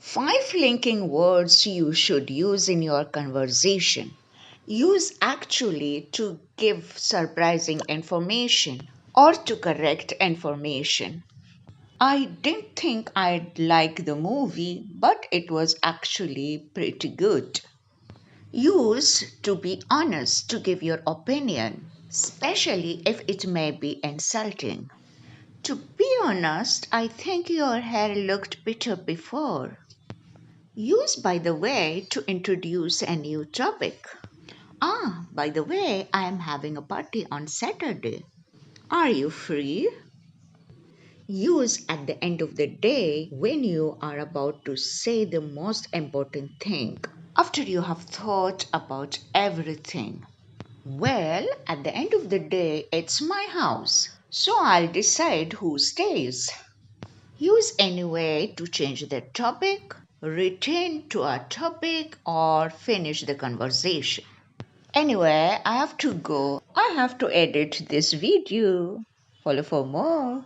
5 linking words you should use in your conversation. Use actually to give surprising information or to correct information. I didn't think I'd like the movie, but it was actually pretty good. Use to be honest to give your opinion, especially if it may be insulting. To be honest, I think your hair looked better before. Use by the way to introduce a new topic. By the way, I am having a party on Saturday. Are you free? Use at the end of the day when you are about to say the most important thing. After you have thought about everything. Well, at the end of the day, it's my house, so I'll decide who stays. Use any way to change the topic, return to a topic, or finish the conversation. Anyway, I have to go. I have to edit this video. Follow for more.